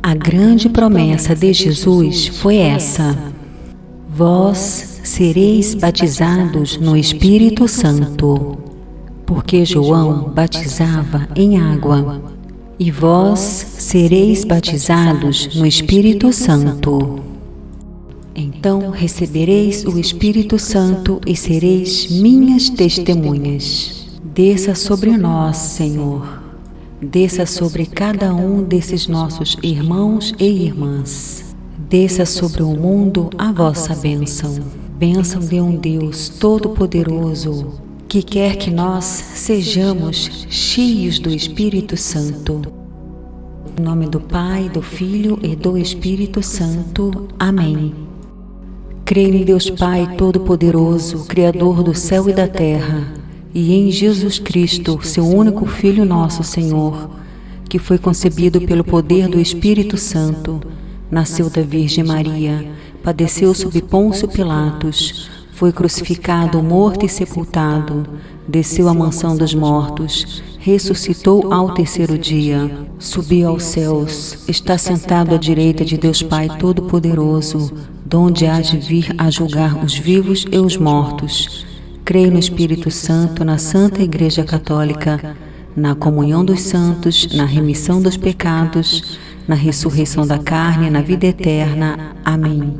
A grande promessa de Jesus foi essa: vós sereis batizados no Espírito Santo, porque João batizava em água, e vós sereis batizados no Espírito Santo. Então recebereis o Espírito Santo e sereis minhas testemunhas. Desça sobre nós, Senhor. Desça sobre cada um desses nossos irmãos e irmãs. Desça sobre o mundo a vossa bênção. Bênção de um Deus Todo-Poderoso, que quer que nós sejamos cheios do Espírito Santo. Em nome do Pai, do Filho e do Espírito Santo. Amém. Creio em Deus Pai Todo-Poderoso, Criador do céu e da terra, e em Jesus Cristo, seu único Filho nosso Senhor, que foi concebido pelo poder do Espírito Santo, nasceu da Virgem Maria, padeceu sob Pôncio Pilatos, foi crucificado, morto e sepultado, desceu à mansão dos mortos, ressuscitou ao terceiro dia, subiu aos céus, está sentado à direita de Deus Pai Todo-Poderoso, donde há de vir a julgar os vivos e os mortos. Creio no Espírito Santo, na Santa Igreja Católica, na comunhão dos santos, na remissão dos pecados, na ressurreição da carne, na vida eterna. Amém.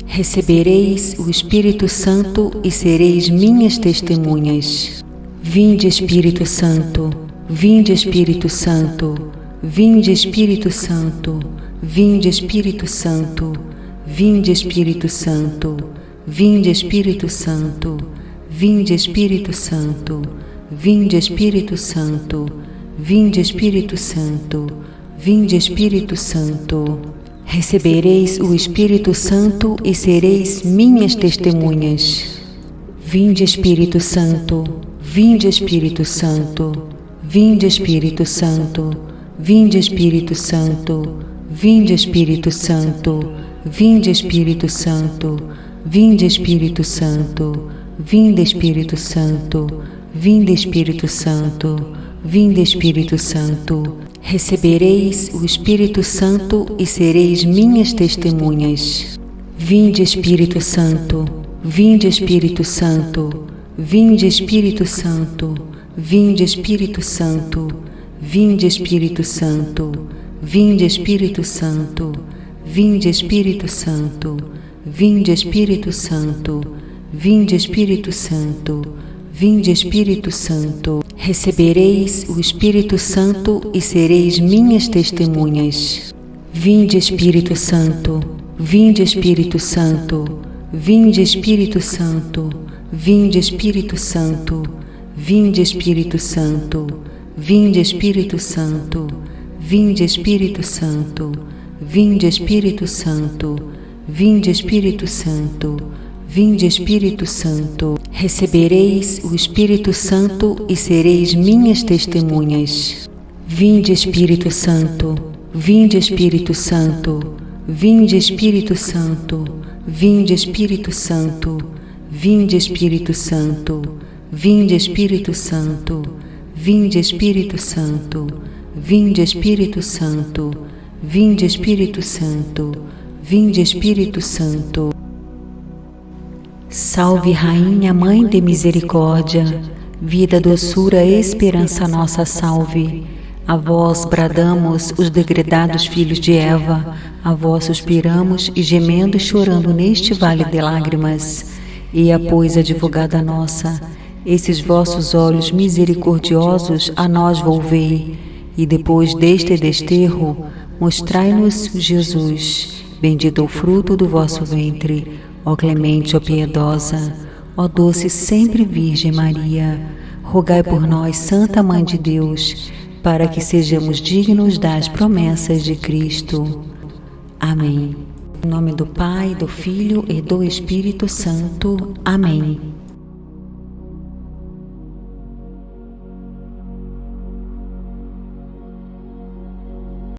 Recebereis o Espírito Santo e sereis minhas testemunhas. Vinde, Espírito Santo, vinde, Espírito Santo, vinde, Espírito Santo, vinde, Espírito Santo, vinde, Espírito Santo, vinde, Espírito Santo, vinde, Espírito Santo, vinde, Espírito Santo, vinde, Espírito Santo, vinde, Espírito Santo. Recebereis o Espírito Santo e sereis minhas testemunhas. Vinde, Espírito Santo, vinde, Espírito Santo, vinde, Espírito Santo, vinde, Espírito Santo, vinde, Espírito Santo, vinde, Espírito Santo, vinde, Espírito Santo, vinde, Espírito Santo, vinde, Espírito Santo, vinde, Espírito Santo. Recebereis o Espírito Santo e sereis minhas testemunhas. Vinde, Espírito Santo, vinde, Espírito Santo, vinde, Espírito Santo, vinde, Espírito Santo, vinde, Espírito Santo, vinde, Espírito Santo, vinde, Espírito Santo, vinde, Espírito Santo, vinde, Espírito Santo, vinde, Espírito Santo. Recebereis o Espírito Santo e sereis minhas testemunhas. Vinde, Espírito Santo, vinde, Espírito Santo, vinde, Espírito Santo, vinde, Espírito Santo, vinde, Espírito Santo, vinde, Espírito Santo, vinde, Espírito Santo, vinde, Espírito Santo, vinde, Espírito Santo, vinde, Espírito Santo. Recebereis o Espírito Santo e sereis minhas testemunhas. Vinde, Espírito Santo, vinde, Espírito Santo, vinde, Espírito Santo, vinde, Espírito Santo, vinde, Espírito Santo, vinde, Espírito Santo, vinde, Espírito Santo, vinde, Espírito Santo, vinde, Espírito Santo, vinde, Espírito Santo. Salve, Rainha, Mãe de Misericórdia, vida, doçura, esperança nossa, salve. A vós bradamos, os degredados filhos de Eva, a vós suspiramos e gemendo e chorando neste vale de lágrimas. E pois, advogada nossa, esses vossos olhos misericordiosos a nós volvei, e depois deste desterro, mostrai-nos Jesus, bendito o fruto do vosso ventre. Ó clemente, ó piedosa, ó doce sempre Virgem Maria, rogai por nós, Santa Mãe de Deus, para que sejamos dignos das promessas de Cristo. Amém. Em nome do Pai, do Filho e do Espírito Santo. Amém.